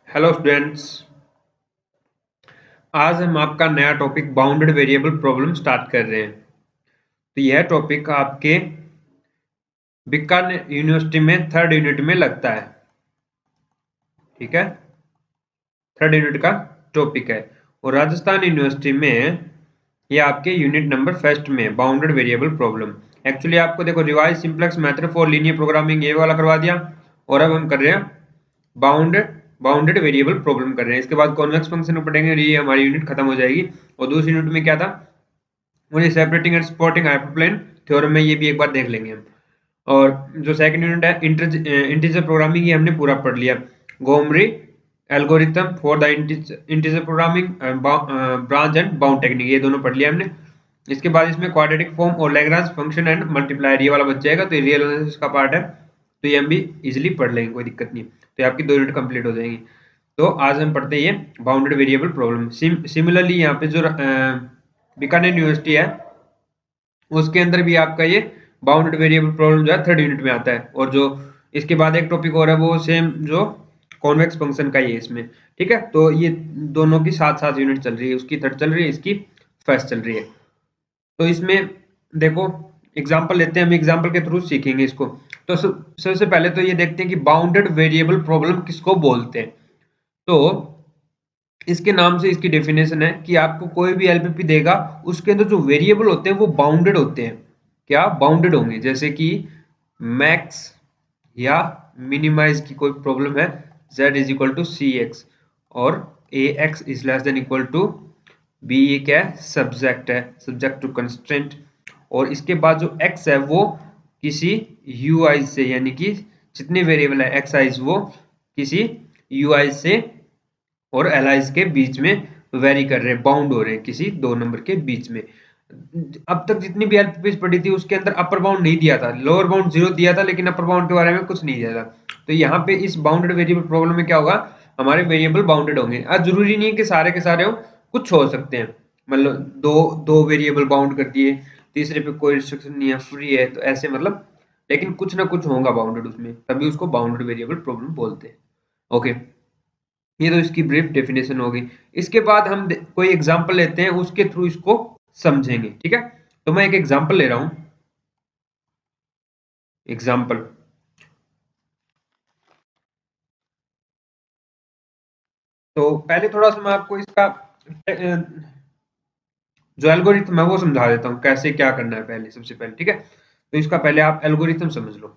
Hello students. आज हम आपका नया topic bounded variable problem start कर रहे हैं। तो यह टॉपिक आपके बीकानेर यूनिवर्सिटी में थर्ड यूनिट में लगता है। ठीक है, थर्ड यूनिट का टॉपिक है और राजस्थान यूनिवर्सिटी में ये आपके यूनिट नंबर फर्स्ट में बाउंडेड वेरिएबल प्रॉब्लम। एक्चुअली आपको देखो revise simplex method for linear programming ये वाला करवा दिया और अब हम कर रहे हैं बाउंडेड वेरिएबल प्रॉब्लम कर रहे हैं। इसके बाद कॉन्वेक्स फंक्शन पढ़ेंगे, ये हमारी यूनिट खत्म हो जाएगी। और दूसरी यूनिट में क्या था, मुझे separating and supporting hyperplane theorem में ये भी एक बार देख लेंगे हम। और जो सेकंड यूनिट है इंटीजर प्रोग्रामिंग, ये हमने पूरा पढ़ लिया। Gomory algorithm for the integer programming, branch and bound technique, ये दोनों पढ़ लिया हमने। इसके बाद इसमें क्वाड्रेटिक फॉर्म और लैग्रांज फंक्शन एंड मल्टीप्लायर ये वाला बच जाएगा। तो ये रियल एनालिसिस का पार्ट है, तो ये हम भी इजीली पढ़ लेंगे, कोई दिक्कत नहीं। तो आपकी 2 यूनिट कंप्लीट हो जाएंगी। तो आज हम पढ़ते हैं ये बाउंडेड वेरिएबल प्रॉब्लम। सिमिलरली यहाँ पे जो बीकानेर यूनिवर्सिटी है उसके अंदर भी आपका ये बाउंडेड वेरिएबल प्रॉब्लम जो है थर्ड यूनिट में आता है। और जो इसके बाद एक टॉपिक और है वो सेम जो कॉन्वेक्स फंक्शन का ही है इसमें। ठीक है, तो ये दोनों की साथ साथ यूनिट चल रही है, उसकी थर्ड चल रही है, इसकी फर्स्ट चल रही है। तो इसमें देखो एग्जांपल लेते हैं, हम एग्जांपल के थ्रू सीखेंगे इसको। तो सबसे पहले तो ये देखते हैं कि बाउंडेड वेरिएबल प्रॉब्लम किसको बोलते हैं। तो इसके नाम से इसकी डेफिनेशन है कि आपको कोई भी एलपीपी देगा, उसके अंदर जो वेरिएबल होते हैं वो बाउंडेड होते हैं। क्या बाउंडेड होंगे? जैसे कि मैक्स या मिनिमाइज की कोई प्रॉब्लम है, z is equal to c x और a x is less than equal to b, ये क्या है? सब्जेक्ट है, सब्जेक्ट टू कंस्ट्रेंट। और इसके बाद जो x है वो किसी ui से, यानी कि जितने वेरिएबल है xi वो किसी ui से और एलाइज के बीच में वेरी कर रहे हैं, बाउंड हो रहे हैं किसी दो नंबर के बीच में। अब तक जितनी भी एलपीपीज पढ़ी थी उसके अंदर अपर बाउंड नहीं दिया था, लोअर बाउंड 0 दिया था, लेकिन अपर बाउंड के बारे में कुछ नहीं दिया था। तो यहाँ पे इस बाउंडेड वेरिएबल प्रॉब्लम में क्या होगा, हमारे वेरिएबल बाउंडेड होंगे। आज जरूरी नहीं है कि सारे के सारे हो, कुछ हो सकते हैं। मतलब दो दो वेरिएबल बाउंड कर दिए, तीसरे पे कोई रिस्ट्रिक्शन नहीं है, फ्री है, तो ऐसे मतलब, लेकिन कुछ ना कुछ होगा बाउंडेड उसमें, तभी उसको बाउंडेड वेरिएबल प्रॉब्लम बोलते हैं। ओके, ये तो इसकी ब्रीफ डेफिनेशन होगी। इसके बाद हम कोई एग्जांपल लेते हैं, उसके थ्रू इसको समझेंगे। ठीक है, तो मैं एक एग्जांपल ले रहा हूं। एग्जांपल, तो पहले थोड़ा सा मैं आपको इसका जो एल्गोरिथम है वो समझा देता हूँ, कैसे क्या करना है पहले, सबसे पहले। ठीक है, तो इसका पहले आप एल्गोरिथम समझ लो।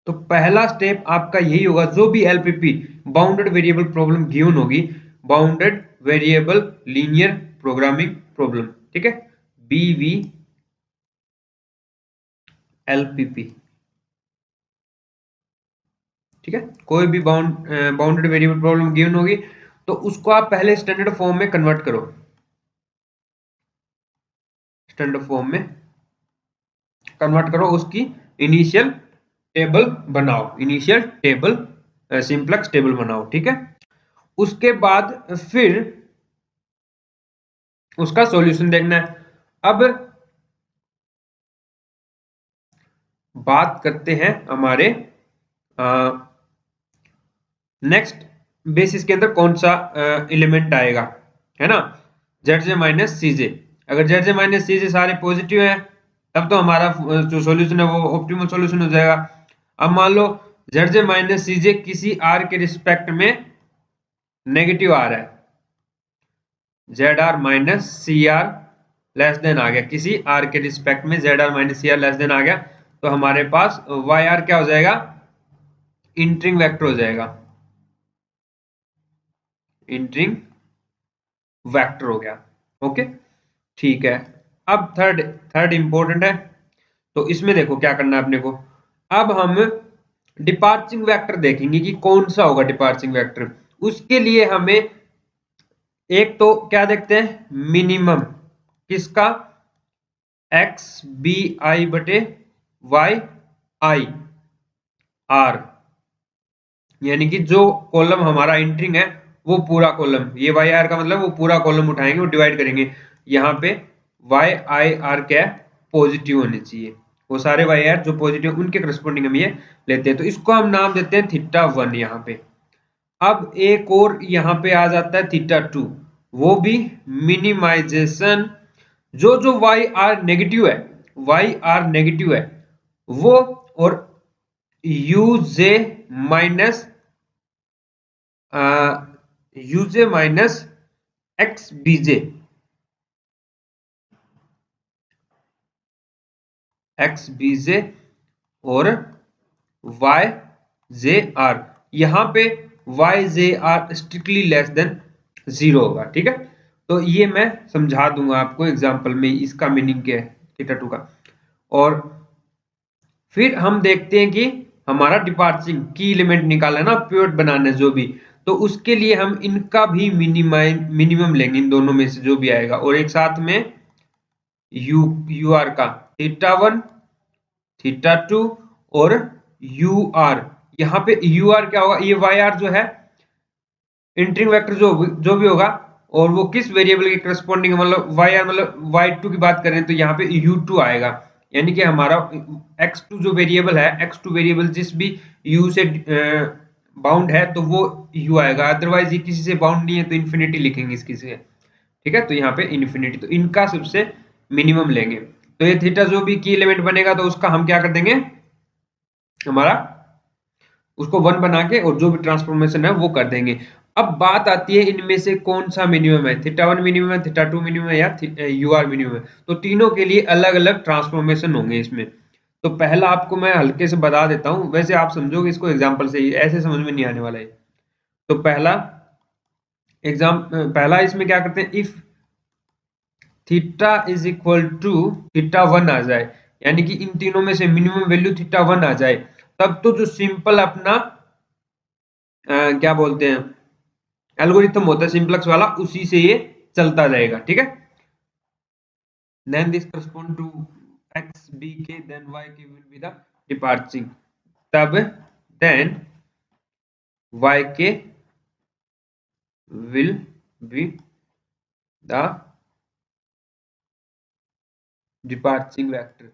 तो पहला स्टेप आपका यही होगा, जो भी LPP bounded variable problem given होगी, bounded variable linear programming problem, ठीक है, बीवी एलपीपी। ठीक है, कोई भी बाउंडेड वेरिएबल प्रॉब्लम गिवन होगी तो उसको आप पहले स्टैंडर्ड फॉर्म में कन्वर्ट करो। स्टैंडर्ड फॉर्म में कन्वर्ट करो, उसकी इनिशियल टेबल बनाओ, इनिशियल टेबल सिंप्लेक्स टेबल बनाओ। ठीक है, उसके बाद फिर उसका सॉल्यूशन देखना है। अब बात करते हैं हमारे नेक्स्ट बेसिस के अंदर कौन सा एलिमेंट आएगा, है ना, जेड जे माइनस सी जे। अगर जेड जे माइनस सी जे सारे पॉजिटिव है तब तो हमारा जो सॉल्यूशन है वो ऑप्टिमल सॉल्यूशन हो जाएगा। अब मान लो जेड जे माइनस सी जे किसी आर के रिस्पेक्ट में नेगेटिव आ रहा है, z r minus c r less than आ गया, किसी आर के रिस्पेक्ट में z r minus c r less than आ गया, तो हमारे पास वाई आर क्या हो जाएगा, इंटरिंग वेक्टर हो जाएगा, इंटरिंग वेक्टर हो गया। ओके, ठीक है। अब थर्ड थर्ड इंपॉर्टेंट है, तो इसमें देखो क्या करना है अपने को। अब हम डिपार्चिंग वेक्टर देखेंगे कि कौन सा होगा डिपार्चिंग वेक्टर। उसके लिए हमें एक तो क्या देखते हैं, मिनिमम किसका, एक्स बी आई बटे वाई आई आर, यानी कि जो कॉलम हमारा एंटरिंग है वो पूरा कॉलम, ये वाई आर का मतलब वो पूरा कॉलम उठाएंगे और डिवाइड करेंगे। यहाँ पे वाई आई आर क्या है, पॉजिटिव होने चाहिए। वो सारे वाई आर जो पॉजिटिव उनके करस्पॉन्डिंग हम ये लेते हैं। तो इसको हम नाम देते हैं थीटा 1 यहाँ पे। अब एक और यहाँ पे आ जाता है थीटा 2, वो भी मिनिमाइजेशन। जो जो वाई आर नेगेटिव है, वाई आर नेगेटिव है वो, और यू जे minus u j minus x b j, x बीजे और वाई जे आर, यहां पे y J are strictly less than 0 होगा। ठीक है, तो ये मैं समझा दूंगा आपको एग्जांपल में इसका मीनिंग क्या है थीटा 2 का। और फिर हम देखते हैं कि हमारा डिपार्चरिंग की एलिमेंट निकालना है ना, पिवट बनाना है जो भी, तो उसके लिए हम इनका भी मिनिमम लेंगे, इन दोनों में से जो भी आएगा, और एक साथ में यू आर का थीटा 1 थीटा 2 और यू आर। यहाँ पे यू आर क्या होगा, ये वाई आर जो है इंटरिंग वेक्टर जो भी होगा, और वो किस वेरिएबल के करस्पॉन्डिंग, मतलब वाई आर मतलब वाई टू की बात करें तो यहाँ पे यू टू आएगा। यानी कि हमारा x2 जो वेरिएबल है, x2 वेरिएबल जिस भी u से बाउंड है तो वो u आएगा, अदरवाइज ये किसी से बाउंड नहीं है तो इन्फिनिटी लिखेंगे इसकी से। ठीक है, तो यहाँ पे इन्फिनिटी, तो इनका सबसे मिनिमम लेंगे। तो ये थीटा जो भी की एलिमेंट बनेगा तो उसका हम क्या कर देंगे, हमारा उसको 1 बना के और जो भी ट्रांसफॉर्मेशन है वो कर देंगे। अब बात आती है इनमें से कौन सा मिनिमम है, थीटा 1 मिनिमम है, थीटा 2 मिनिमम है, या यू आर मिनिमम है। तो तीनों के लिए अलग अलग ट्रांसफॉर्मेशन होंगे इसमें। तो पहला आपको मैं हल्के से बता देता हूं, वैसे आप समझोगे इसको एग्जांपल से ही, ऐसे समझ में नहीं आने वाला है। तो पहला इसमें क्या करते हैं, if theta is equal to theta 1 आ जाए, यानी कि इन तीनों में से मिनिमम वैल्यू थीटा 1 आ जाए, तब तो जो सिंपल अपना क्या बोलते हैं एल्गोरिथम होता है सिंपलेक्स वाला, उसी से ये चलता जाएगा। ठीक है, then this correspond to x bk then yk will be the departing, तब then yk will be the departing vector।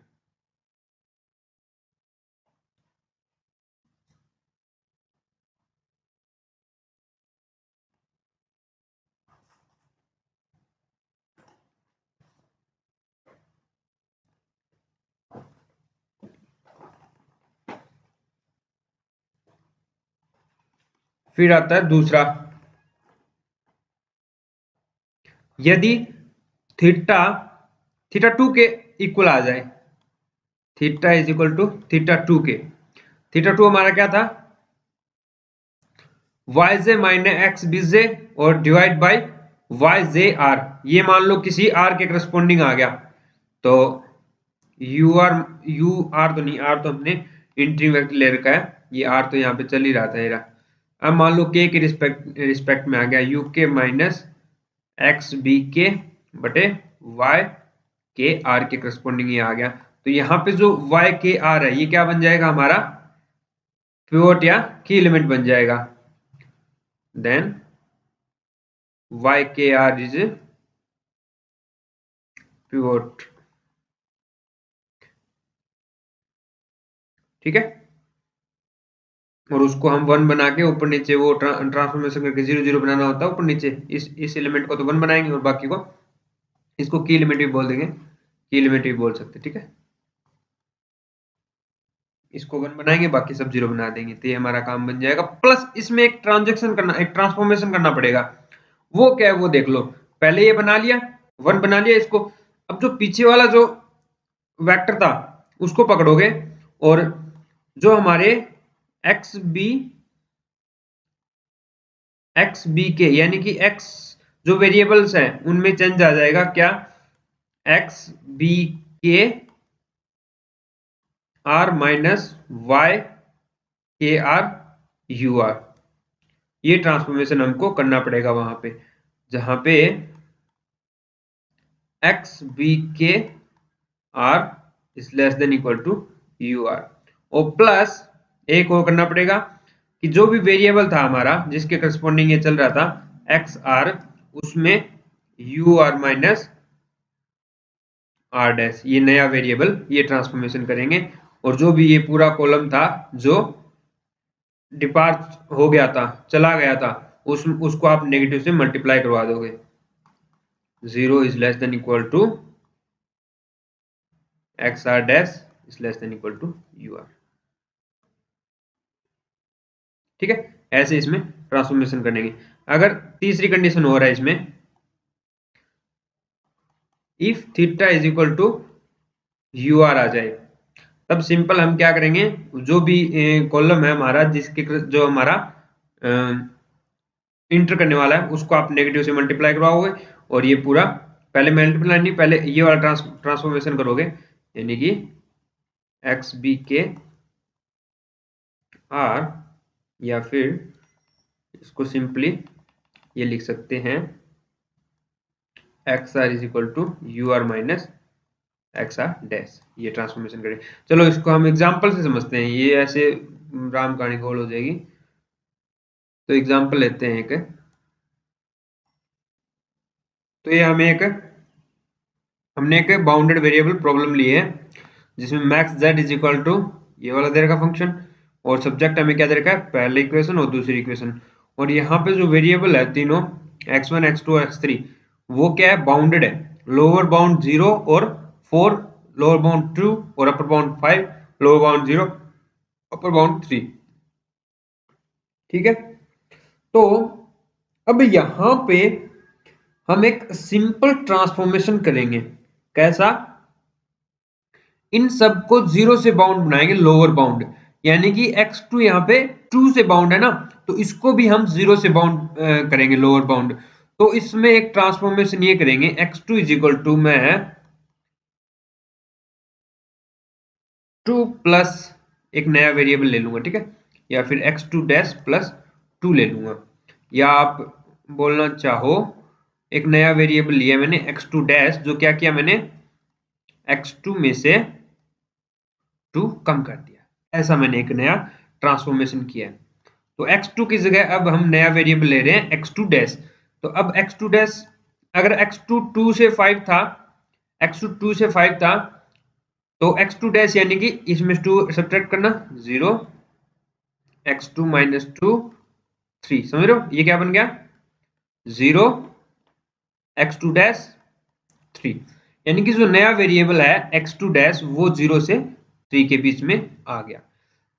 फिर आता है दूसरा, यदि थीटा थीटा 2 के इक्वल आ जाए, theta is equal to theta 2 के, थीटा 2 हमारा क्या था, वाई जे माइनस एक्स बीजे और divide by Y J R, ये मान लो किसी आर के करस्पॉन्डिंग आ गया, तो यू आर तो नहीं, आर तो हमने इंटरिंग वेक्टर ले रखा है, ये आर तो यहाँ पे चल ही रहा था ये। अब मान लो के रिस्पेक्ट में आ गया यू के माइनस एक्स बी के बटे वाई के आर के करस्पॉन्डिंग ये आ गया। तो यहाँ पे जो वाई के आर है ये क्या बन जाएगा, हमारा पिवोट या की एलिमेंट बन जाएगा। Then Y K R is pivot. ठीक है, और उसको हम 1 बना के ऊपर नीचे वो ट्रांसफॉर्मेशन करके 0 0 बनाना होता है ऊपर नीचे, इस एलिमेंट को तो 1 बनाएंगे और बाकी को इसको की एलिमेंट भी बोल देंगे, की एलिमेंट भी बोल सकते। ठीक है, इसको 1 बनाएंगे बाकी सब 0 बना देंगे, तो ये हमारा काम बन जाएगा। प्लस इसमें एक ट्रांजेक्शन करना, एक ट्रांसफॉर्मेशन करना पड़ेगा, वो क्या है वो देख लो। पहले ये बना लिया, 1 बना लिया इसको, अब जो पीछे वाला जो वेक्टर था उसको पकड़ोगे, और जो हमारे एक्स बी के यानी कि एक्स जो वेरिएबल्स हैं उनमें चेंज आ जाएगा, क्या, X B K R minus Y K R U R, ये ट्रांसफॉर्मेशन हमको करना पड़ेगा वहां पे, जहां पे X B K R is less than equal to you R, और प्लस एक और करना पड़ेगा कि जो भी वेरिएबल था हमारा जिसके करस्पॉन्डिंग ये चल रहा था एक्स आर, उसमें U R minus R dash, ये नया वेरिएबल ये ट्रांसफॉर्मेशन करेंगे, और जो भी ये पूरा कॉलम था जो डिपार्ट हो गया था, चला गया था, उसको आप नेगेटिव से मल्टीप्लाई करवा दोगे। 0 is less than equal to X R dash is less than equal to you R. ठीक है, ऐसे इसमें ट्रांसफॉर्मेशन करेंगे। अगर तीसरी कंडीशन हो रहा है इसमें, if theta is equal to you r आ जाए, तब सिंपल हम क्या करेंगे, जो भी कॉलम है हमारा जिसके जो हमारा इंटर करने वाला है उसको आप नेगेटिव से मल्टीप्लाई करवाओगे, और ये पूरा पहले मल्टीप्लाई नहीं, पहले ये वाला ट्रांसफॉर्मेशन करोगे, यानी कि एक्स बी के आर, या फिर इसको सिंपली ये लिख सकते हैं X R is equal to you R minus X R dash, ये ट्रांसफॉर्मेशन करें। चलो इसको हम एग्जांपल से समझते हैं, ये ऐसे राम कहानी गोल हो जाएगी। तो एग्जांपल लेते हैं एक, तो ये हमने एक बाउंडेड वेरिएबल प्रॉब्लम ली है जिसमें max Z is equal to ये वाला दे रखा फंक्शन, और सब्जेक्ट हमें क्या दे रखा है, पहले इक्वेशन और दूसरी इक्वेशन, और यहाँ पे जो वेरिएबल है तीनों x1 x2 और x3 वो क्या है, बाउंडेड है। लोअर बाउंड 0 और 4, लोअर बाउंड 2 और upper bound 5, lower bound 0 upper bound 3। ठीक है, तो अब यहां पे हम एक सिंपल ट्रांसफॉर्मेशन करेंगे। कैसा, इन सबको 0 से बाउंड बनाएंगे, लोअर बाउंड, यानी कि x2 यहाँ पे 2 से बाउंड है ना, तो इसको भी हम 0 से बाउंड करेंगे, लोअर बाउंड। तो इसमें एक ट्रांसफॉर्मेशन ये करेंगे, x2 इज इक्वल टू मैं 2 प्लस एक नया वेरिएबल ले लूंगा, ठीक है, या फिर x2 डैश प्लस 2 ले लूंगा, या आप बोलना चाहो एक नया वेरिएबल लिया मैंने x2 डैश, जो क्या किया मैंने x2 में से 2 कम कर दिया, ऐसा मैंने एक नया ट्रांसफॉर्मेशन किया है। तो x2 की जगह अब हम नया वेरिएबल ले रहे हैं x2 डैश। तो अब x2 डैश, अगर x2 2 से 5 था, x2 2 से 5 था, तो x2 डैश यानी कि इसमें 2 सब्ट्रैक्ट करना, 0 x2 माइनस 2 3, समझ रहे हो, ये क्या बन गया, 0 x2 डैश 3, यानी कि जो नया वेरिएबल है x2 डैश वो 0 से 3 के बीच में आ गया।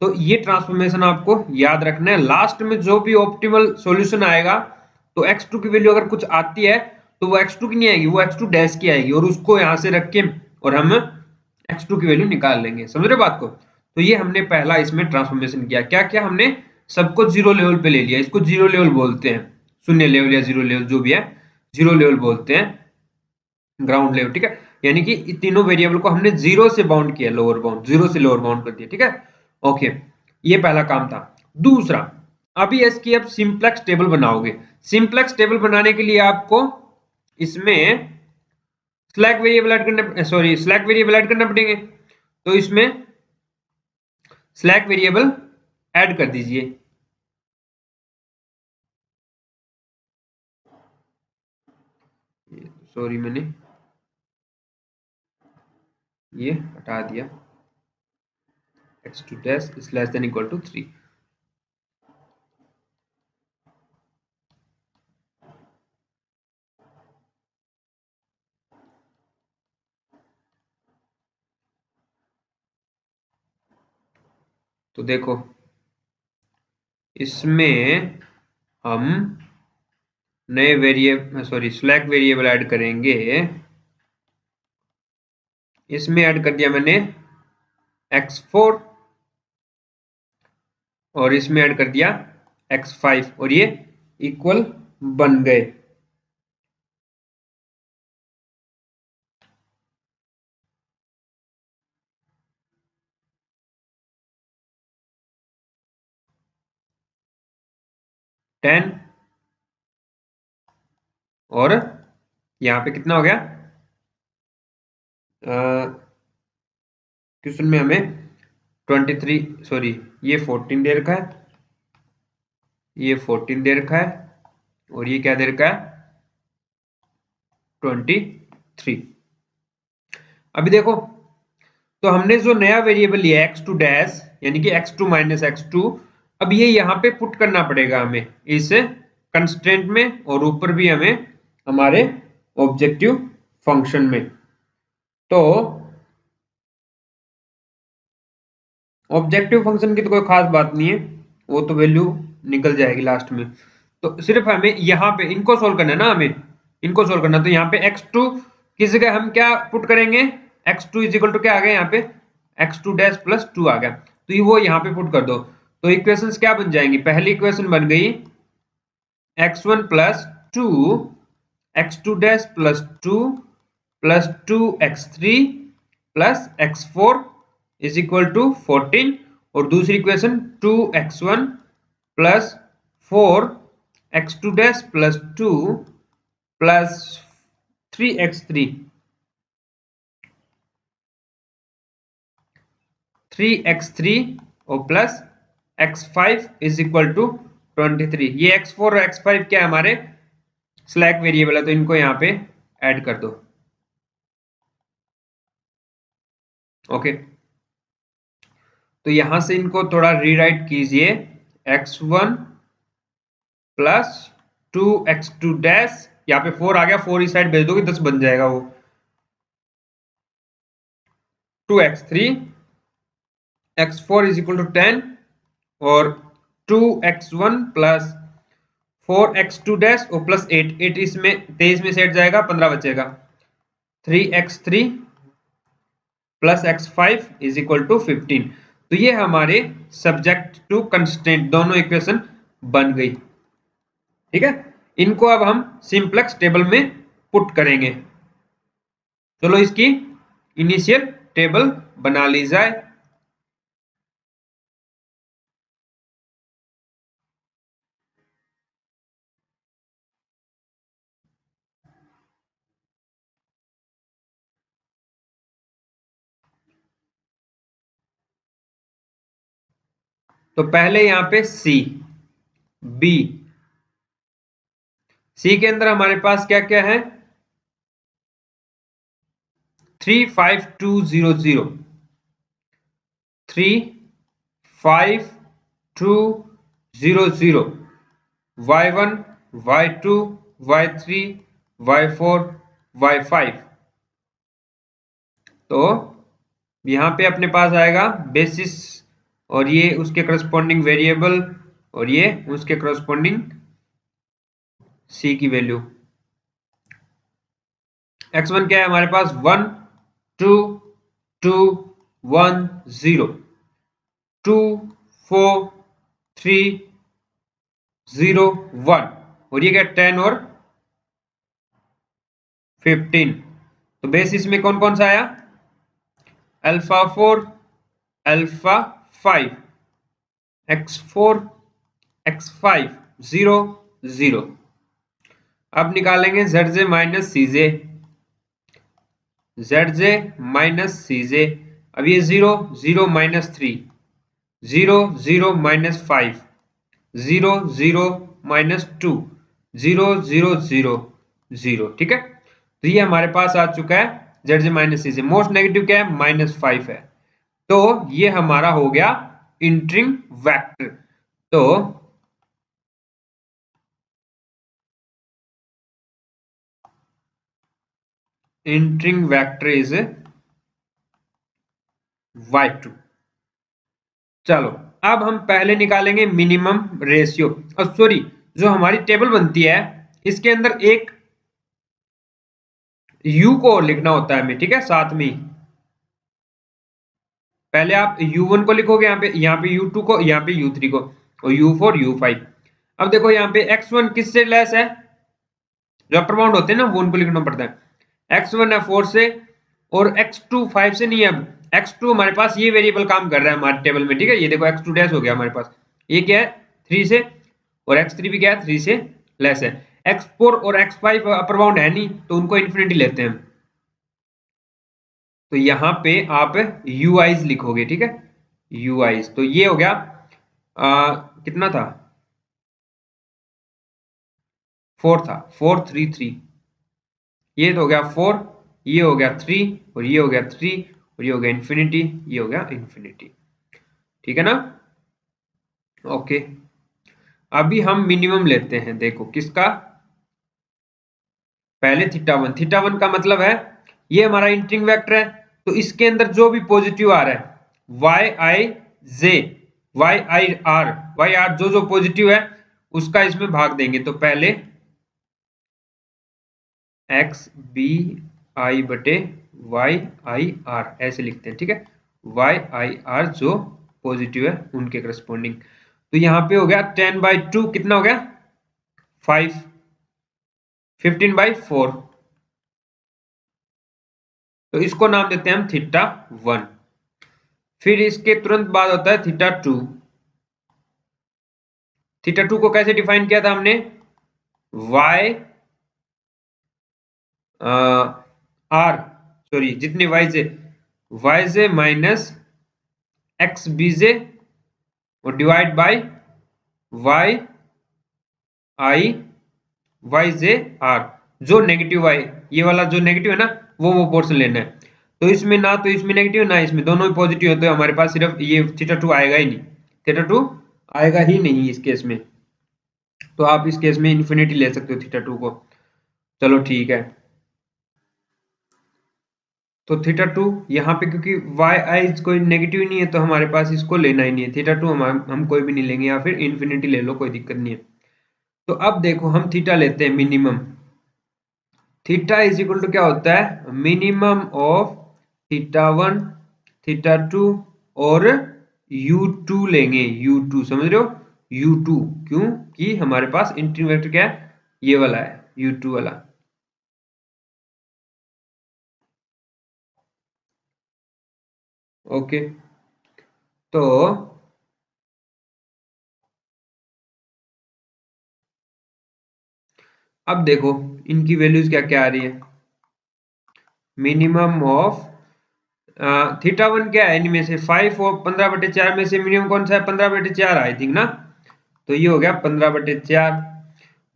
तो ये ट्रांसफॉर्मेशन आपको याद रखना है। लास्ट में जो भी ऑप्टिमल सॉल्यूशन आएगा, तो x2 की वैल्यू अगर कुछ आती है तो वो x2 की नहीं आएगी, वो x2 डैश की आएगी, और उसको यहां से रख के और हम x2 की वैल्यू निकाल लेंगे। समझ रहे बात को। तो ये हमने पहला इसमें ट्रांसफॉर्मेशन किया। क्या क्या हमने सबको जीरो लेवल पे ले लिया, इसको जीरो लेवल बोलते हैं, शून्य लेवल या जीरो लेवल जो भी है, जीरो लेवल बोलते हैं, ग्राउंड लेवल। ठीक है, यानी कि तीनों वेरिएबल को हमने जीरो से बाउंड किया, लोअर बाउंड, जीरो से लोअर बाउंड कर दिया। ठीक है, ओके, ये पहला काम था। दूसरा, अभी इसकी अब सिंप्लेक्स टेबल बनाओगे। सिंप्लेक्स टेबल बनाने के लिए आपको इसमें स्लैक वेरिएबल ऐड करना, सॉरी स्लैक वेरिएबल ऐड करना पड़ेंगे। तो इसमें स्लैक वेरिएबल ऐड कर दीजिए। सॉरी मैंने ये हटा दिया, x2 dash is less than equal to 3। तो देखो इसमें हम नए वेरिएबल, सॉरी स्लैक वेरिएबल ऐड करेंगे। इसमें ऐड कर दिया मैंने x4 और इसमें ऐड कर दिया x5, और ये इक्वल बन गए। टेन, और यहाँ पे कितना हो गया, क्वेश्चन में हमें 23, सॉरी ये 14 दे रखा है, ये 14 दे रखा है, और ये क्या दे रखा है 23। अभी देखो, तो हमने जो नया वेरिएबल लिया x2 डैश यानी कि x2 माइनस x2, अब ये यहाँ पे पुट करना पड़ेगा हमें इस कंस्ट्रेंट में, और ऊपर भी हमें हमारे ऑब्जेक्टिव फंक्शन में। तो ऑब्जेक्टिव फंक्शन की तो कोई खास बात नहीं है, वो तो वैल्यू निकल जाएगी लास्ट में। तो सिर्फ हमें यहाँ पे इनको सोल्व करना है ना, हमें इनको सोल्व करना। तो यहाँ पे x2 किस जगह हम क्या पुट करेंगे, x2 इज इक्वल टू क्या आ गया यहाँ पे, x2 डैश प्लस 2 आ गया, तो ये वो यहाँ पे पुट कर दो। तो इक्वेशंस क्या बन जाएंगी, पहली इक्वेशन बन गई x1 plus 2 x2 dash plus 2 plus 2x3 plus x4 is equal to 14, और दूसरी equation 2x1 plus 4x2 dash plus 2 plus 3x3 और plus x5 is equal to 23। ये x4 और x5 क्या है, हमारे स्लैक वेरिएबल है, तो इनको यहाँ पे ऐड कर दो। ओके, तो यहां से इनको थोड़ा रीराइट कीजिए, x1 प्लस 2x2 डैश, यहाँ पे 4 आ गया, 4 इस साइड भेज दोगे 10 बन जाएगा वो, 2x3 x4 is equal to 10, और 2x1 प्लस 4x2 डैश और प्लस 8, 8 इसमें 23 में सेट जाएगा, 15 बचेगा, 3x3 plus x5 is equal to 15। तो ये हमारे सब्जेक्ट टू कंस्ट्रेंट दोनों इक्वेशन बन गई। ठीक है, इनको अब हम सिंप्लेक्स टेबल में पुट करेंगे। चलो इसकी इनिशियल टेबल बना ली जाए। तो पहले यहां पे सी बी, सी के अंदर हमारे पास क्या क्या है, 35200 35200 y1 y2 y3 y4 y5। तो यहाँ पे अपने पास आएगा बेसिस, और ये उसके करस्पॉन्डिंग वेरिएबल, और ये उसके करस्पॉन्डिंग सी की वैल्यू। x1 क्या है हमारे पास, 1 2 2 1 0 2 4 3 0 1, और ये क्या 10 और 15। तो बेसिस में कौन कौन सा आया, अल्फा 4 अल्फा 5 x4 x5 0 0। अब निकालेंगे zj minus cj, zj minus cj। अब ये 0 0 माइनस 3 0 0 माइनस 5 0 0 माइनस 2 0 0 0 0। ठीक है, तो ये हमारे पास आ चुका है zj minus cj। Most negative क्या है, -5 है, तो ये हमारा हो गया इंटरिंग वेक्टर। तो इंटरिंग वेक्टर इज y2। चलो अब हम पहले निकालेंगे मिनिमम रेशियो, और सॉरी जो हमारी टेबल बनती है इसके अंदर एक u को लिखना होता है हमें। ठीक है, साथ में पहले आप u1 को लिखोगे यहाँ पे u2 को, यहाँ पे u3 को, और u4 u5। अब देखो यहाँ पे x1 किससे लेस है, जो अपर बाउंड होते हैं ना वो उनको लिखना पड़ता है। x1 है 4 से, और x2 5 से नहीं है। अब x2 हमारे पास ये वेरिएबल काम कर रहा है हमारे टेबल में। ठीक है, ये देखो x2 डैश हो गया हमारे पास, ये क्या है 3 से, और x3 भी क्या है 3 से लेस है। x4 और x5 अपर बाउंड है नहीं, तो उनको इन्फिनिटी लेते हैं। तो यहाँ पे आप ui's लिखोगे। ठीक है, ui's, तो ये हो गया कितना था, 4 था, 4 3 3, ये तो हो गया 4 ये हो गया 3 और ये हो गया 3 और ये हो गया इन्फिनिटी, ये हो गया इन्फिनिटी। ठीक है ना? ओके, अभी हम मिनिमम लेते हैं। देखो किसका, पहले थीटा वन का मतलब है ये हमारा इंटरिंग वेक्टर है, तो इसके अंदर जो भी पॉजिटिव आ रहा है Y I J Y R जो जो पॉजिटिव है उसका इसमें भाग देंगे। तो पहले एक्स बी आई बटे वाई आई आर ऐसे लिखते हैं। ठीक है, वाई आई आर जो पॉजिटिव है उनके करस्पॉन्डिंग। तो यहां पे हो गया 10/2 कितना हो गया 5, 15/4। तो इसको नाम देते हैं हम थीटा 1। फिर इसके तुरंत बाद होता है थीटा 2। थीटा 2 को कैसे डिफाइन किया था हमने, वाई आर सॉरी जितने Y J minus X B J और divide by Y I Y J R. जो नेगेटिव वाई, ये वाला जो नेगेटिव है ना वो पोर्शन लेना है। तो इसमें ना तो इसमें नेगेटिव ना इसमें, दोनों ही पॉजिटिव है, तो हमारे पास सिर्फ ये थीटा 2 आएगा ही नहीं, थीटा 2 आएगा ही नहीं इस केस में। तो आप इस केस में इन्फिनिटी ले सकते हो थीटा 2 को। चलो ठीक है, तो थीटा 2 यहाँ पे क्योंकि वाई आई कोई नेगेटिव नहीं है तो हमारे पास इसको लेना ही नहीं है। थीटा 2 हम कोई भी नहीं लेंगे, या फिर इन्फिनिटी ले लो, कोई दिक्कत नहीं है। तो अब देखो हम थीटा लेते हैं minimum. Theta is equal to क्या होता है, मिनिमम ऑफ थीटा 1 थीटा 2 और u2 लेंगे। u2 समझ रहे हो, u2 क्यों कि हमारे पास इंटीग्रल वेक्टर क्या है, ये वाला है u2 वाला। ओके, तो अब देखो इनकी वैल्यूज क्या क्या आ रही है। मिनिमम ऑफ थीटा 1 क्या है इनमें से 5 और 15/4 में से मिनिमम कौन सा है, 15/4 आई थिंक ना। तो ये हो गया 15/4।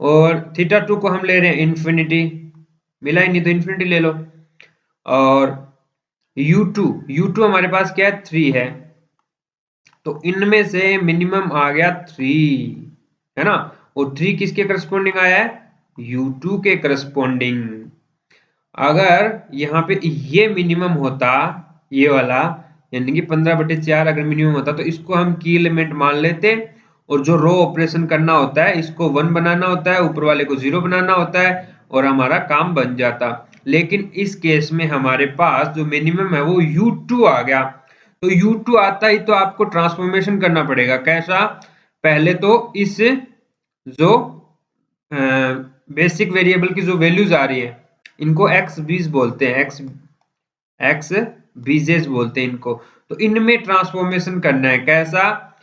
और थीटा 2 को हम ले रहे हैं इन्फिनिटी, मिला ही नहीं तो इन्फिनिटी ले लो। और u2 हमारे पास क्या है 3 है, तो इनमें से मिनिमम आ गया 3 है ना। और 3 किसके करस्पॉन्डिंग आया है, u2 के करस्पॉन्डिंग। अगर यहाँ पे ये मिनिमम होता ये वाला, यानी कि 15/4 अगर मिनिमम होता तो इसको हम की एलिमेंट मान लेते, और जो रो ऑपरेशन करना होता है इसको 1 बनाना होता है, ऊपर वाले को 0 बनाना होता है और हमारा काम बन जाता। लेकिन इस केस में हमारे पास जो मिनिमम है वो u2 आ गया। तो u2 आता ही तो आपको ट्रांसफॉर्मेशन करना पड़ेगा। कैसा, पहले तो इस जो बेसिक वेरिएबल की जो वैल्यूज आ रही है इनको एक्स बीज बोलते हैं, एक्स बीजेस बोलते हैं इनको। तो इनमें ट्रांसफॉर्मेशन करना है। कैसा,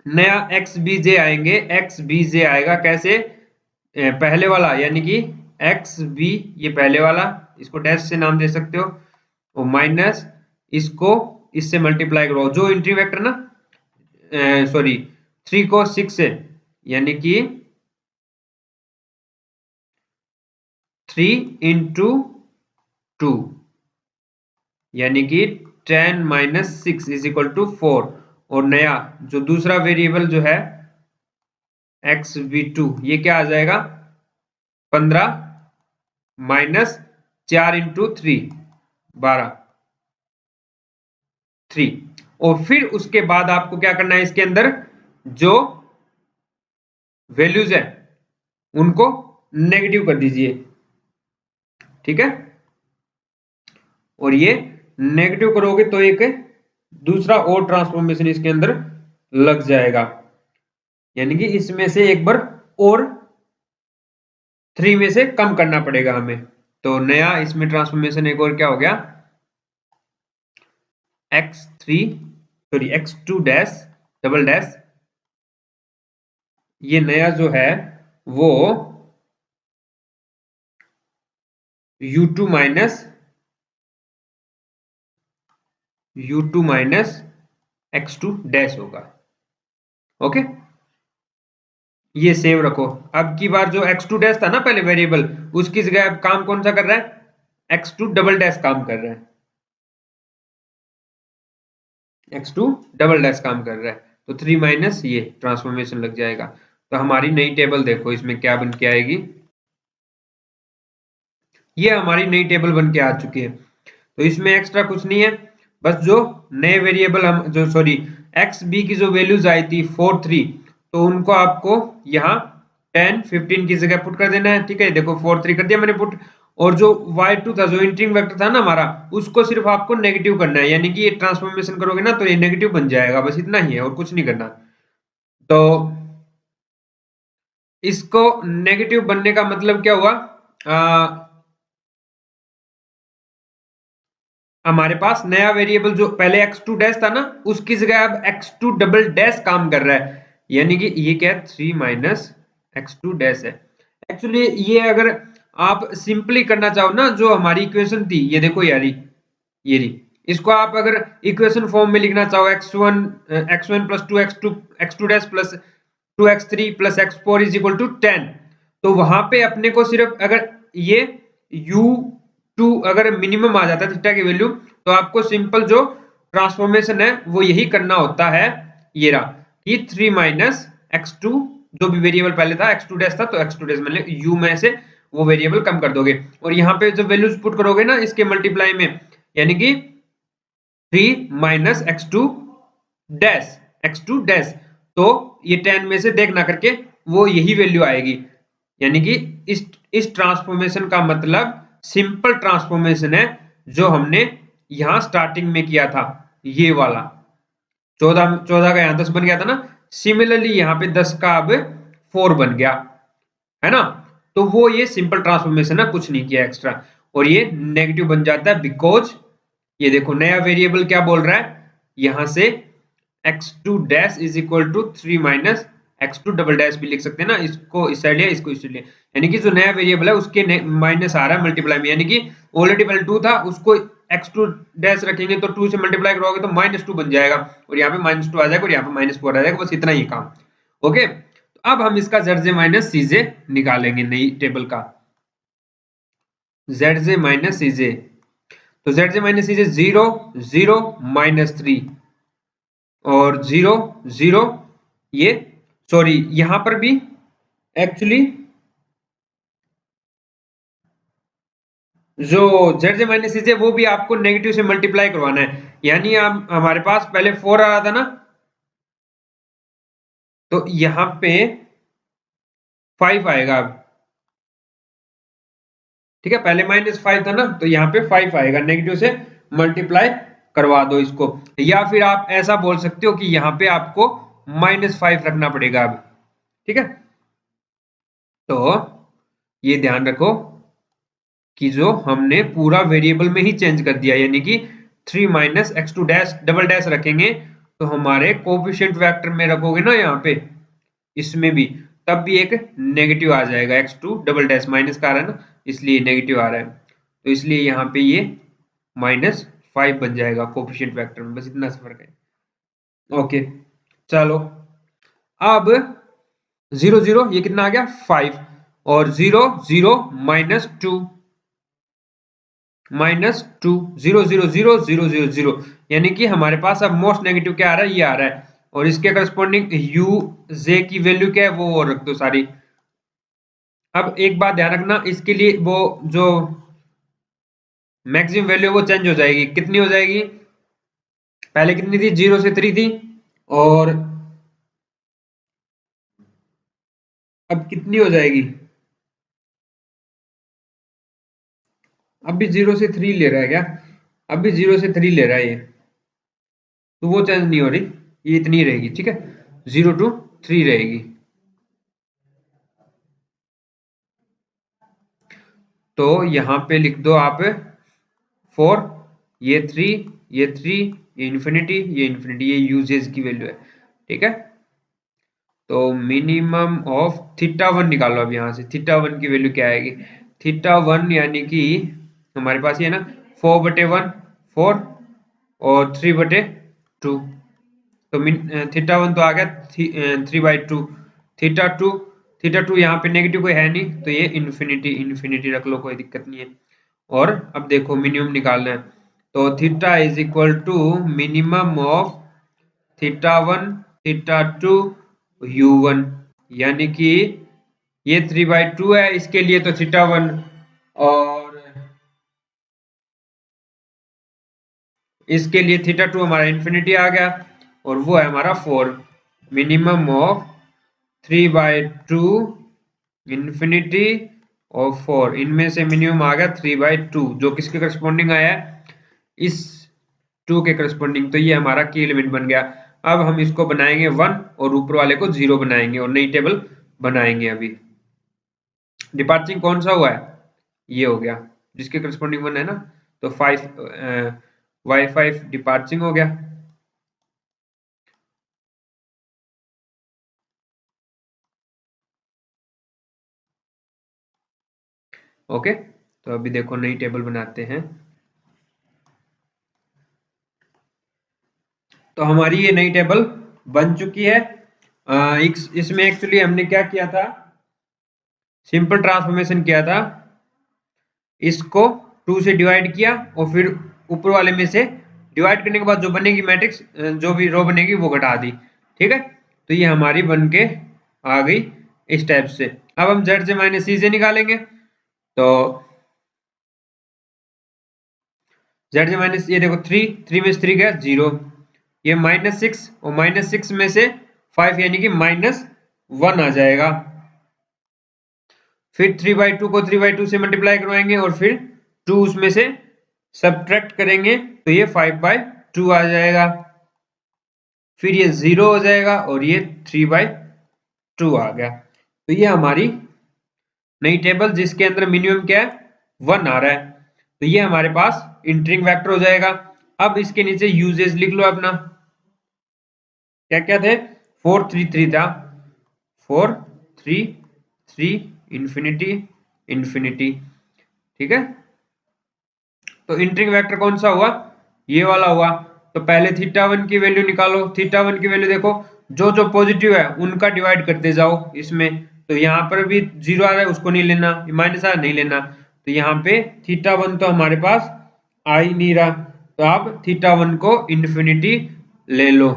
नया एक्स बीजे आएंगे, एक्स बीजे आएगा कैसे, पहले वाला यानी कि एक्स बी, ये पहले वाला इसको डैश से नाम दे सकते हो, और माइनस इसको इससे मल्टीप्लाई करो जो इंट्री वेक्टर ना, सॉरी 3 को 6 से, यानी कि 3 इंटू 2 यानी कि 10 माइनस 6 इज इक्वल टू 4। और नया जो दूसरा वेरिएबल जो है एक्स बी 2 ये क्या आ जाएगा 15 माइनस 4 इंटू 3 12 3। और फिर उसके बाद आपको क्या करना है, इसके अंदर जो वैल्यूज है उनको नेगेटिव कर दीजिए। ठीक है, और ये नेगेटिव करोगे तो एक दूसरा और ट्रांसफॉर्मेशन इसके अंदर लग जाएगा, यानी कि इसमें से एक बार और 3 में से कम करना पड़ेगा हमें। तो नया इसमें ट्रांसफॉर्मेशन एक और क्या हो गया, x2 डैश डबल डैश, ये नया जो है वो u2 माइनस x2 डैश होगा। ओके, ये सेव रखो। अब की बार जो x2 डैश था ना पहले वेरिएबल, उसकी जगह अब काम कौन सा कर रहा है, x2 डबल डैश काम कर रहा है, x2 डबल डैश काम कर रहा है। तो 3 माइनस ये ट्रांसफॉर्मेशन लग जाएगा। तो हमारी नई टेबल देखो इसमें क्या बन के आएगी, ये हमारी नई टेबल बन के आ चुकी है। तो इसमें एक्स्ट्रा कुछ नहीं है, बस जो नए वेरिएबल हम जो सॉरी एक्स बी की जो वैल्यूज आई थी 4 3, तो उनको आपको यहाँ 10 15 की जगह पुट कर देना है। ठीक है, देखो 4 3 कर दिया मैंने पुट। और जो y2 था, जो इंटीरिंग वेक्टर था ना हमारा, उसको सिर्फ आपको नेगेटिव करना है, यानी कि ये ट्रांसफॉर्मेशन करोगे ना तो ये नेगेटिव बन जाएगा, बस इतना ही है और कुछ नहीं करना। तो इसको नेगेटिव बनने का मतलब क्या हुआ, हमारे पास नया वेरिएबल जो पहले x2 डैश था ना, उसकी जगह अब x2 डबल डैश काम कर रहा है, यानी कि ये क्या है 3 माइनस x2 डैश है। एक्चुअली ये अगर आप सिंपली करना चाहो ना, जो हमारी इक्वेशन थी ये देखो यार, ये रही, इसको आप अगर इक्वेशन फॉर्म में लिखना चाहो x1 plus 2x2 x2 dash plus 2x3 plus x4 is equal to 10, तो वहां पे अपने को सिर्फ अगर ये u2 अगर मिनिमम आ जाता है थीटा की वैल्यू, तो आपको सिंपल जो ट्रांसफॉर्मेशन है वो यही करना होता है, ये रहा कि 3 माइनस x2, जो भी वेरिएबल पहले था x2 डैश था, तो x2 डैश मतलब u में से वो वेरिएबल कम कर दोगे, और यहाँ पे जो वैल्यूज पुट करोगे ना इसके मल्टीप्लाई में, यानी कि 3 माइनस x2 डैश, तो ये 10 में से देखना करके वो यही वैल्यू आएगी, यानी कि इस ट्रांसफॉर्मेशन का मतलब सिंपल ट्रांसफॉर्मेशन है जो हमने यहां स्टार्टिंग में किया था, ये वाला 14 का यहां 10 बन गया था ना, सिमिलरली यहाँ पे 10 का अब 4 बन गया है ना। तो वो ये सिंपल ट्रांसफॉर्मेशन है, कुछ नहीं किया एक्स्ट्रा, और ये नेगेटिव बन जाता है बिकॉज ये देखो नया वेरिएबल क्या बोल रहा है, यहां से x2 dash is equal to 3 minus x2 double dash भी लिख सकते हैं ना, इसको इस साइड लिया इसको इस साइड लिया, यानी कि जो नया वेरिएबल है उसके माइनस आ रहा है मल्टीप्लाई में, यानी कि ऑलरेडी पहले 2 था उसको x2 डैश रखेंगे तो 2 से मल्टीप्लाई करोगे तो -2 बन जाएगा, और यहाँ पे -2 आ जाएगा और यहाँ पे -4 आ जाएगा, बस इतना ही काम। ओके, तो अब हम इसका zj माइनस cj निकालेंगे नई टेबल का, zj माइनस cj, तो zj माइनस cj 0 0 -3 और 0 0, ये सॉरी यहां पर भी एक्चुअली जो zj माइनस cj वो भी आपको नेगेटिव से मल्टीप्लाई करवाना है, यानी आप हमारे पास पहले 4 आ रहा था ना, तो यहां पे 5 आएगा अब। ठीक है, पहले -5 था ना, तो यहाँ पे 5 आएगा, नेगेटिव से मल्टीप्लाई करवा दो इसको, या फिर आप ऐसा बोल सकते हो कि यहाँ पे आपको -5 रखना पड़ेगा अब। ठीक है, तो ये ध्यान रखो कि जो हमने पूरा वेरिएबल में ही चेंज कर दिया, यानी कि 3 minus x2 dash double dash रखेंगे तो हमारे कोफिशिएंट वेक्टर में रखोगे ना यहाँ पे, इसमें भी तब भी एक नेगेटिव आ जाएगा, x2 डबल डैश माइनस का आ रहा है ना, इसलिए नेगेटिव आ रहा है, तो इसलिए यहाँ पे ये -5 बन जाएगा कोफिशिएंट वेक्टर में, बस इतना सा फर्क है। ओके, चलो अब 0 0 ये कितना आ गया 5, और 0 0 -2 -2 0 0 0 0 0 0, यानी कि हमारे पास अब मोस्ट नेगेटिव क्या आ रहा है, ये आ रहा है, और इसके करस्पॉन्डिंग u j की वैल्यू क्या है वो और रख दो सारी। अब एक बात ध्यान रखना, इसके लिए वो जो मैक्सिमम वैल्यू वो चेंज हो जाएगी, कितनी हो जाएगी, पहले कितनी थी 0 से 3 थी, और अब कितनी हो जाएगी, अब भी 0 से 3 ले रहा है क्या, अब भी 0 से 3 ले रहा है ये, तो वो चेंज नहीं हो रही, ये इतनी रहेगी। ठीक है, 0 to 3 रहेगी, तो यहाँ पे लिख दो आप 4, ये 3, ये 3, ये इन्फिनिटी, ये इन्फिनिटी, ये यूजेज की वैल्यू है। ठीक है, तो मिनिमम ऑफ थीटा 1 निकालो, अब यहाँ से थीटा 1 की वैल्यू क्या आएगी, थीटा 1 यानी कि हमारे पास ये ना 4/1 4 और 3/2, तो थीटा 1 तो आ गया 3/2, थीटा 2 थीटा टू यहाँ पे नेगेटिव कोई है नहीं, तो ये इन्फिनिटी रख लो, कोई दिक्कत नहीं है। और अब देखो मिनिमम निकालना है, तो theta is equal to minimum of theta one theta two U one, यानी कि ये 3/2 है, इसके लिए तो थीटा वन, और इसके लिए थीटा टू हमारा इन्फिनिटी आ गया, और वो है हमारा 4। मिनिमम ऑफ 3/2 इन्फिनिटी और 4, इनमें से मिनिमम आ गया 3/2, जो किसके करस्पॉन्डिंग आया है, इस 2 के करस्पॉन्डिंग। तो ये हमारा की एलिमेंट बन गया। अब हम इसको बनाएंगे 1 और ऊपर वाले को 0 बनाएंगे और नई टेबल बनाएंगे। अभी डिपार्चरिंग कौन सा हुआ है, ये हो गया, जिसके करस्पॉन्डिंग 1 है ना, तो 5 y5 डिपार्चरिंग हो गया। ओके, तो अभी देखो नई टेबल बनाते हैं। तो हमारी ये नई टेबल बन चुकी है। इसमें एक्चुअली हमने क्या किया था, सिंपल ट्रांसफॉर्मेशन किया था, इसको 2 से डिवाइड किया और फिर ऊपर वाले में से डिवाइड करने के बाद जो बनेगी मैट्रिक्स, जो भी रो बनेगी वो घटा दी। ठीक है, तो ये हमारी बन के आ गई इस टाइप से। अब हम z से माइनस सी से निकालेंगे, तो z से माइनस, ये देखो 3 में से 3 गया 0, ये -6 और -6 में से 5 यानी कि -1 आ जाएगा। फिर 3/2 को 3/2 से मल्टीप्लाई करवाएंगे और फिर 2 उसमें से सब्ट्रैक्ट करेंगे, तो ये 5/2 आ जाएगा। फिर ये 0 हो जाएगा और ये 3/2 आ गया। तो ये हमारी नई टेबल, जिसके अंदर मिनिमम क्या है, 1 आ रहा है, तो ये हमारे पास इंटरिंग वेक्टर हो जाएगा। अब इसके नीचे यूजेस लिख लो अपना, क्या क्या थे, 4 3 3 था, 4 3 3 इन्फिनिटी इन्फिनिटी। ठीक है, तो इंटरिंग वेक्टर कौन सा हुआ, ये वाला हुआ। तो पहले थीटा वन की वैल्यू निकालो, थीटा वन की वैल्यू देखो, जो जो पॉजिटिव है उनका डिवाइड करते जाओ इसमें। तो यहाँ पर भी 0 आ रहा है, उसको नहीं लेना, माइनस आ नहीं लेना, तो यहाँ पे थीटा वन तो हमारे पास आ ही नहीं रहा, तो आप थीटा वन को इन्फिनिटी ले लो।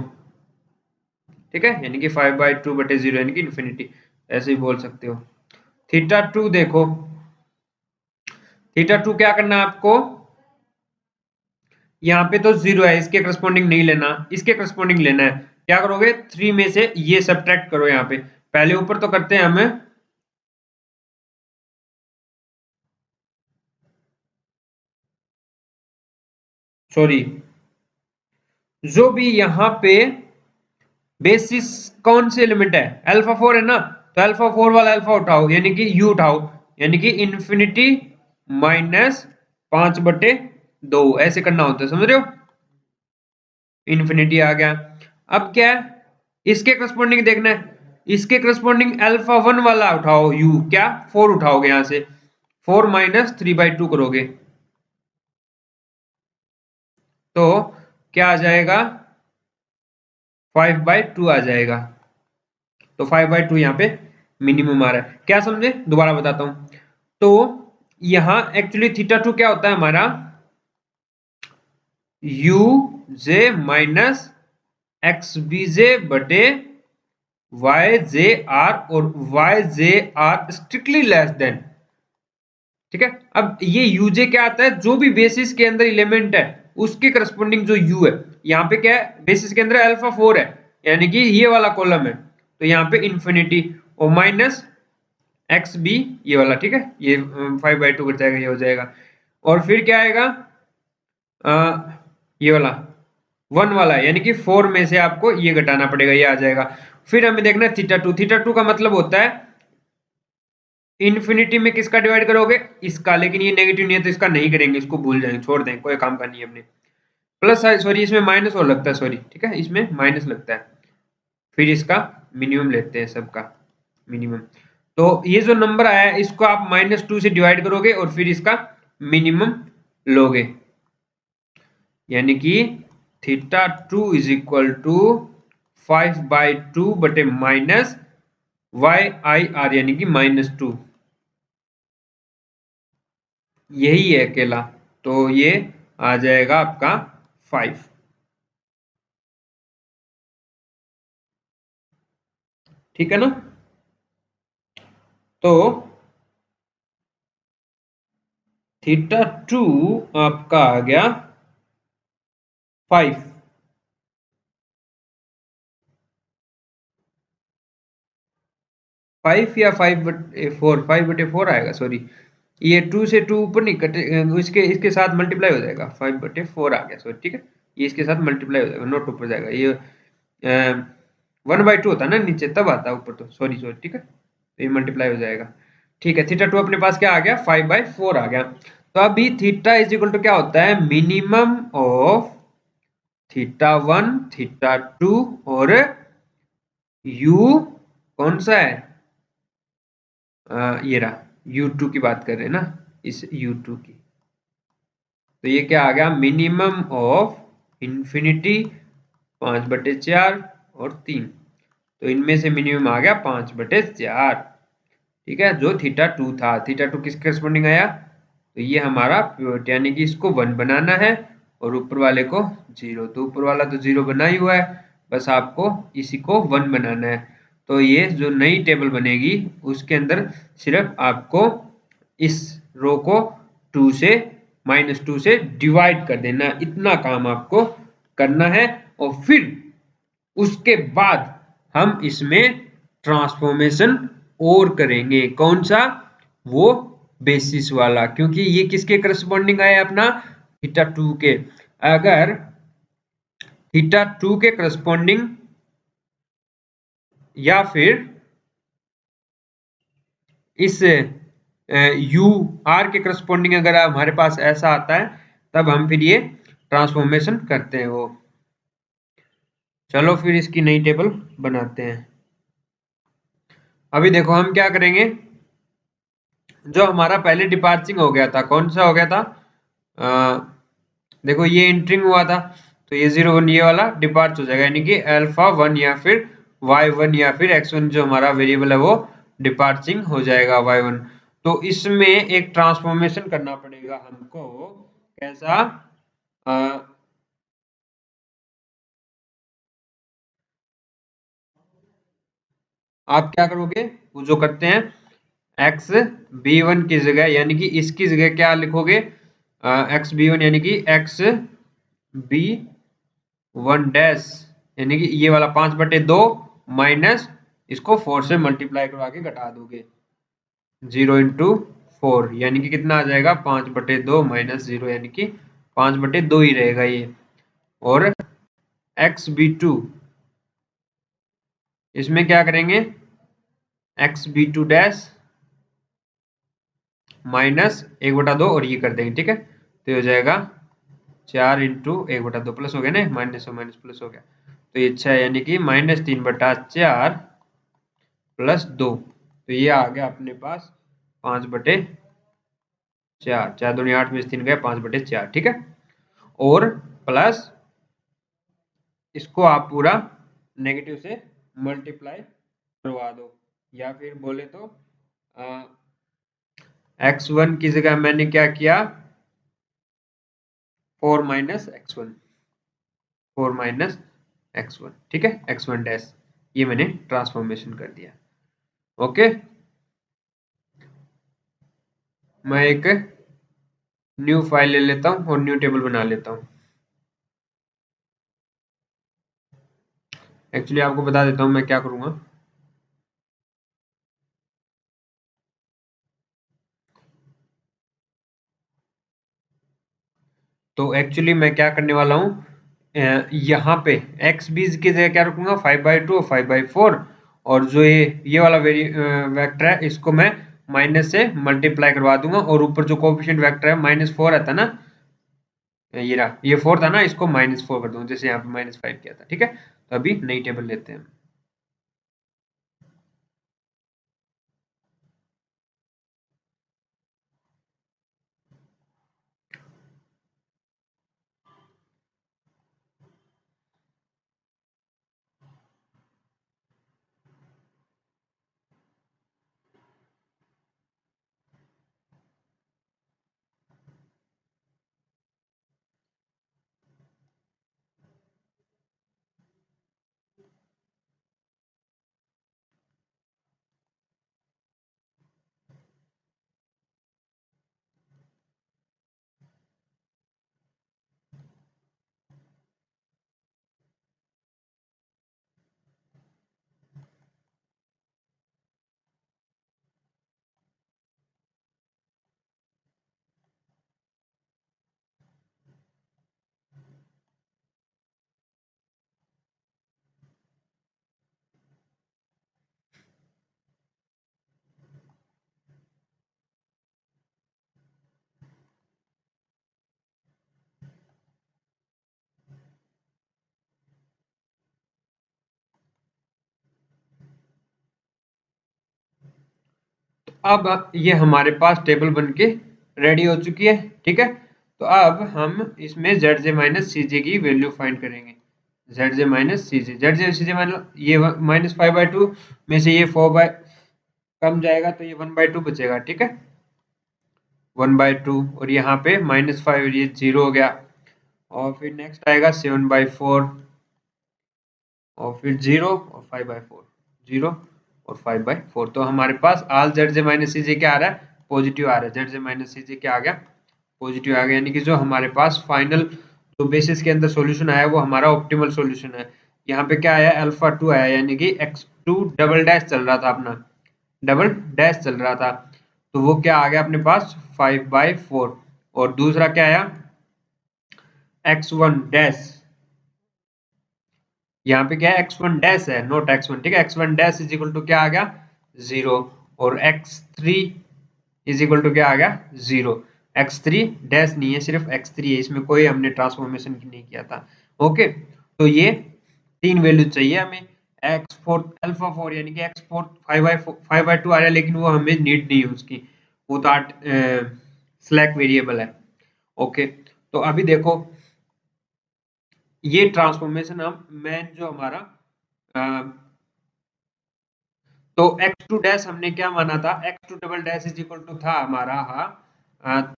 ठीक है, यानी कि 5/2/0 यानी कि इन्फिनिटी, ऐसे ही बोल सकते हो। थीटा टू देखो, थीटा टू क्या करना है आपको, यहाँ पे तो 0 है, इसके करस्पॉन्डिंग नहीं लेना, इसके करस्पॉन्डिंग लेना है। क्या करोगे, 3 में से ये सब्ट्रैक्ट करो, यहाँ पे पहले ऊपर तो करते हैं हमें, सॉरी, जो भी यहाँ पे बेसिस कौन से एलिमेंट है, अल्फा 4 है ना, तो अल्फा 4 वाला अल्फा उठाओ, यानी कि यू उठाओ, यानी कि इन्फिनिटी -5/2 ऐसे करना होता है, समझ रहे हो, इन्फिनिटी आ गया। अब क्या है, इसके करस्पॉन्डिंग देखना है, इसके करस्पॉन्डिंग अल्फा 1 वाला उठाओ, यू क्या 4 उठाओगे, यहां से 4 - 3/2 करोगे, तो क्या आ जाएगा, 5/2 आ जाएगा। तो 5/2 यहाँ पे मिनिमम आ रहा है। क्या समझे, दोबारा बताता हूं, तो यहां एक्चुअली थीटा टू क्या होता है हमारा, यू जे माइनस एक्स बी जे बटे वाई जे आर, और Y J are strictly less than. ठीक है, अब ये यूजे क्या आता है, जो भी बेसिस के अंदर एलिमेंट है उसके करस्पॉन्डिंग जो यू है, यहाँ पे क्या है, बेसिस के अंदर अल्फा 4 है, यानी कि ये वाला कॉलम है, तो यहाँ पे इन्फिनिटी और माइनस एक्स बी ये वाला। ठीक है, ये 5/2 कर जाएगा, ये हो जाएगा। और फिर क्या आएगा, ये वाला 1 वाला, यानी कि 4 में से आपको ये घटाना पड़ेगा, ये आ जाएगा। फिर हमें देखना है थीटा टू, थीटा टू का मतलब होता है इन्फिनिटी में किसका डिवाइड करोगे, इसका, लेकिन ये नेगेटिव नहीं है तो इसका नहीं करेंगे, इसको भूल जाएंगे, छोड़ दें, कोई काम का नहीं है अपने। प्लस सॉरी, इसमें माइनस और लगता है, सॉरी, ठीक है, इसमें माइनस लगता है। फिर इसका मिनिमम लेते हैं, सबका मिनिमम। तो ये जो नंबर आया है इसको आप -2 से डिवाइड करोगे और फिर इसका मिनिमम लोगे, यानी कि theta two is equal to 5/2 बटे YIR यानी कि -2, यही है अकेला, तो ये आ जाएगा आपका 5। ठीक है ना? तो θ2 आपका आ गया 5। 5 या 5/4, 5/4 आएगा, सॉरी। ये 2 से 2 ऊपर नहीं कटे, इसके इसके साथ मल्टीप्लाई हो जाएगा, 5/4 आ गया, सॉरी, ठीक है। ये इसके साथ मल्टीप्लाई हो जाएगा, नोट ऊपर जाएगा। ये 1/2 होता है ना नीचे, तब आता है ऊपर, तो सॉरी सॉरी, ठीक है। तो ये मल्टीप्लाई हो जाएगा, ठीक है। θ2 अपने पास क्या आ गया, 5/4 आ गया। तो अभी थीटा इज इक्वल टू क्या होता है, मिनिमम ऑफ θ1, θ2 और u कौन सा है, ये रहा u2 की बात कर रहे हैं ना, इस u2 की। तो ये क्या आ गया, मिनिमम ऑफ इन्फिनिटी 5/4 और 3, तो इनमें से मिनिमम आ गया 5/4, ठीक है। जो θ2 था, θ2 किसके करस्पॉन्डिंग आया, तो ये हमारा पिवट, यानी कि इसको 1 बनाना है और ऊपर वाले को 0, तो ऊपर वाला तो 0 बना ही हुआ है, बस आपको इसी को 1 बनाना है। तो ये जो नई टेबल बनेगी उसके अंदर सिर्फ आपको इस रो को 2 से -2 से डिवाइड कर देना, इतना काम आपको करना है। और फिर उसके बाद हम इसमें ट्रांसफॉर्मेशन और करेंगे, कौन सा, वो बेसिस वाला, क्योंकि ये किसके करस्पॉन्डिंग आया अपना, θ2 के। अगर θ2 के करस्पॉन्डिंग या फिर इस यू आर के करस्पॉन्डिंग अगर हमारे पास ऐसा आता है, तब हम फिर ये ट्रांसफॉर्मेशन करते हैं वो। चलो फिर इसकी नई टेबल बनाते हैं। अभी देखो हम क्या करेंगे, जो हमारा पहले डिपार्चिंग हो गया था, कौन सा हो गया था, देखो ये एंटरिंग हुआ था, तो ये 0 1 ये वाला डिपार्च हो जाएगा, यानी कि α1 या फिर y1 या फिर x1 जो हमारा वेरिएबल है वो डिपार्चिंग हो जाएगा y1। तो इसमें एक ट्रांसफॉर्मेशन करना पड़ेगा हमको, कैसा, आप क्या करोगे, वो जो करते हैं एक्स बी वन की जगह, यानी कि इसकी जगह क्या लिखोगे, एक्स बी वन यानी कि एक्स बी वन डैश, यानी कि ये वाला 5/2 माइनस इसको 4 से मल्टीप्लाई करवा के घटा दोगे, 0 × 4 यानी कि कितना आ जाएगा, 5/2 माइनस 0, यानी कि 5/2 ही रहेगा ये। और एक्स बी टू, इसमें क्या करेंगे, X B two dash minus 1/2 और ये कर देंगे, ठीक है। तो ये हो जाएगा 4 × 1/2 प्लस हो गया ना, माइनस और माइनस प्लस हो गया, तो ये 6, यानी कि -3/4 प्लस 2, तो ये आ गया अपने पास 5/4, 4 दूनी 8 में से 3 गए, 5/4, ठीक है। और प्लस इसको आप पूरा नेगेटिव से मल्टीप्लाई करवा दो, या फिर बोले तो x1 की जगह मैंने क्या किया, 4 - x1, 4 - x1, ठीक है, x1 डैश, ये मैंने ट्रांसफॉर्मेशन कर दिया। ओके, मैं एक न्यू फाइल ले लेता हूँ और न्यू टेबल बना लेता हूँ। एक्चुअली आपको बता देता हूँ मैं क्या करूँगा। तो एक्चुअली मैं क्या करने वाला हूँ, यहाँ पे एक्स बीज की जगह क्या रखूंगा, 5/2 और 5/4, और जो ये वाला वेक्टर है इसको मैं माइनस से मल्टीप्लाई करवा दूंगा, और ऊपर जो कोफिशिएंट वेक्टर है -4 आता ना, ये रहा, ये 4 था ना, इसको -4 कर दूंगा, जैसे यहाँ पे -5 किया था, ठीक है। तो अभी नई टेबल लेते हैं। अब ये हमारे पास टेबल बन के रेडी हो चुकी है, ठीक है। तो अब हम इसमें ZJ माइनस CJ की वैल्यू फाइंड करेंगे। ZJ minus CJ, ZJ CJ मतलब ये -5/2 में से ये 4 कम जाएगा तो ये 1/2 बचेगा, ठीक है। 1/2 और यहाँ पे -5 ये 0 हो गया। और फिर नेक्स्ट आएगा 7/4 और फिर 0 और 5/4, 0 और 5/4। तो हमारे पास आल ZJ माइनस CJ क्या आ रहा है, पॉजिटिव आ रहा है। ZJ माइनस CJ क्या आ गया, पॉजिटिव आ गया। यानी कि जो हमारे पास फाइनल जो बेसिस के अंदर सॉल्यूशन आया वो हमारा ऑप्टिमल सॉल्यूशन है। यहाँ पे क्या आया, α2 आया, यानी कि x2 डबल डैश चल रहा था अपना, डबल डैश चल रहा था, तो वो क्या आ गया अपने पास 5/4। और दूसरा क्या आया, x1 डैश, यहाँ पे क्या है x1 डैश है, नोट x1, ठीक है। x1 dash is equal to क्या आ गया 0 और x3 इज इक्वल टू क्या आ गया 0। x3 डैश नहीं है, सिर्फ x3 है, इसमें कोई हमने ट्रांसफॉर्मेशन नहीं किया था। ओके, तो ये तीन वैल्यू चाहिए हमें। x4 α4 यानी कि x4 5/2 आ रहा है, लेकिन वो हमें नीड नहीं है उसकी, वो तो स्लैक वेरिएबल है। ओके, तो अभी देखो ये ट्रांसफॉर्मेशन हम मेन जो हमारा तो x2 डैश हमने क्या माना था, x2 double dash is equal to था हमारा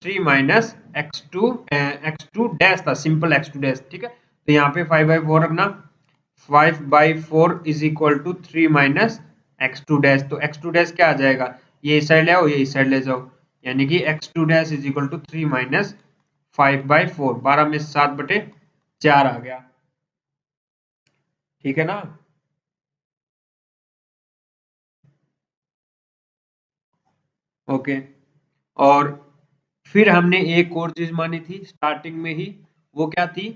3 माइनस x2 डैश था, सिंपल x2 डैश, ठीक है। तो यहाँ पे 5/4 रखना, 5/4 is equal to 3 minus x2 dash. तो x2 डैश क्या आ जाएगा, ये इस साइड ले आओ, ये इस साइड ले जाओ, यानी कि x2 dash is equal to 3 minus 5/4, 12 में 7/4 आ गया, ठीक है ना। ओके, और फिर हमने एक और चीज मानी थी स्टार्टिंग में ही, वो क्या थी,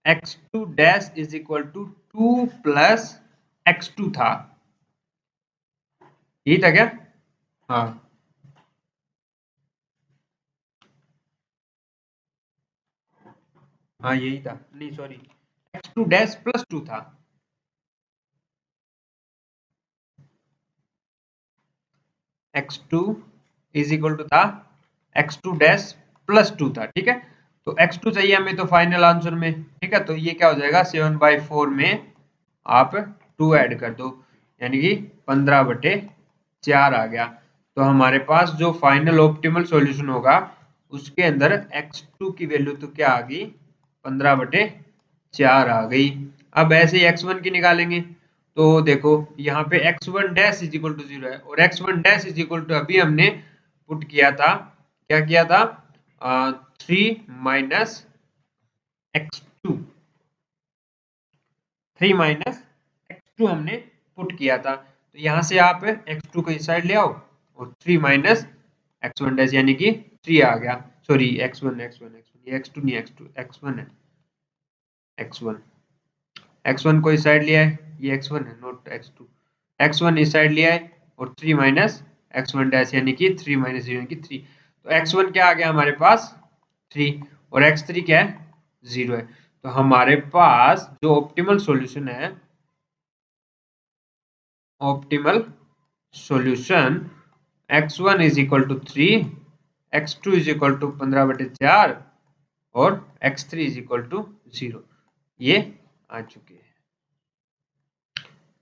x2 dash is equal to 2 plus x2 था, यही था क्या, हाँ हाँ यही था, नहीं सॉरी, x2 डैश प्लस 2 था, x2 इज इक्वल टू था x2 डैश प्लस 2 था, ठीक है। तो x2 चाहिए हमें तो फाइनल आंसर में, ठीक है। तो ये क्या हो जाएगा 7/4 में आप 2 ऐड कर दो, यानी कि 15/4 आ गया। तो हमारे पास जो फाइनल ऑप्टिमल सॉल्यूशन होगा उसके अंदर x2 की वैल्यू तो क्या आ गई 15/4 आ गई। अब ऐसे ही x1 की निकालेंगे, तो देखो यहाँ पे x1 dash is equal to 0 है, और x1 dash is equal to अभी हमने पुट किया था, क्या किया था 3 माइनस x2, 3 माइनस x2 हमने पुट किया था। तो यहाँ से आप x2 को इस साइड ले आओ और 3 माइनस x1 डैश यानी कि 3 आ गया, सॉरी x1 ये x2 नहीं x2 x1 है, x1 को इस साइड ले आए, ये x1 है नोट x2, x1 इस साइड ले आए और 3 माइनस x1 डैश यानी कि 3 माइनस 0 यानी कि 3। तो x1 क्या आ गया हमारे पास 3 और x3 क्या है 0 है। तो हमारे पास जो ऑप्टिमल सॉल्यूशन है, optimal solution x1 is equal to 3, x2 is equal to 15/4 और x3 इज इक्वल टू 0, ये आ चुके हैं।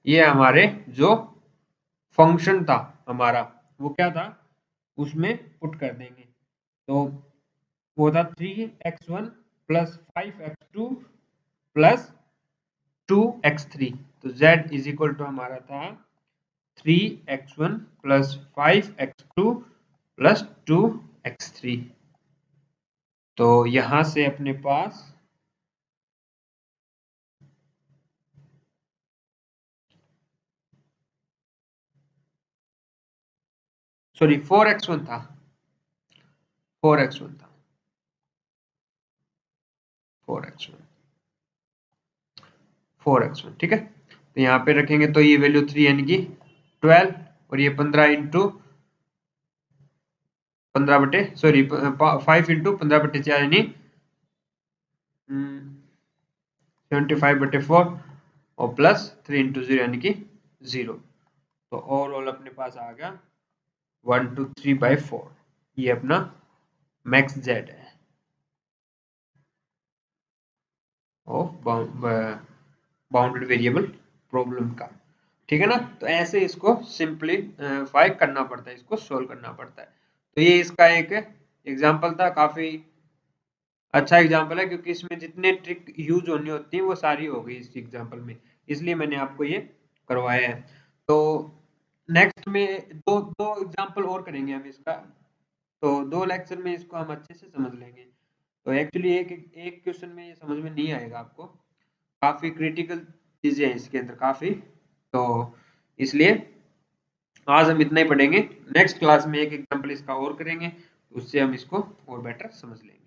ये हमारे जो फंक्शन था हमारा वो क्या था, उसमें पुट कर देंगे। तो वो था 3x1 plus 5x2 plus 2x3। तो z इज इक्वल टू हमारा था 3x1 plus 5x2 plus 2x3। तो यहां से अपने पास सॉरी 4x1 था, 4x1 था, 4x1, 4x1, ठीक है। तो यहाँ पे रखेंगे तो ये वैल्यू 3 यानी कि 12 और ये 15 इंटू 5 इंटू 15/4 यानी 75/4 और प्लस 3 इंटू 0 यानी कि 0। तो ओवरऑल अपने पास आ गया 123/4 ये अपना मैक्स जेड है ऑफ बाउंडेड वेरिएबल प्रॉब्लम का। ठीक है ना। तो ऐसे इसको सिंपलीफाई करना पड़ता है, इसको सोल्व करना पड़ता है। तो ये इसका एक एग्जाम्पल था, काफी अच्छा एग्जाम्पल है क्योंकि इसमें जितने ट्रिक यूज होनी होती है वो सारी हो गई इस एग्जाम्पल में, इसलिए मैंने आपको ये करवाया है। तो नेक्स्ट में दो दो एग्जाम्पल और करेंगे हम इसका, तो 2 लेक्चर में इसको हम अच्छे से समझ लेंगे। तो एक्चुअली एक एक क्वेश्चन में ये समझ में नहीं आएगा आपको, काफी क्रिटिकल चीजें हैं इसके अंदर काफी, तो इसलिए आज हम इतना ही पढ़ेंगे। नेक्स्ट क्लास में एक एग्जाम्पल इसका और करेंगे, उससे हम इसको और बेटर समझ लेंगे।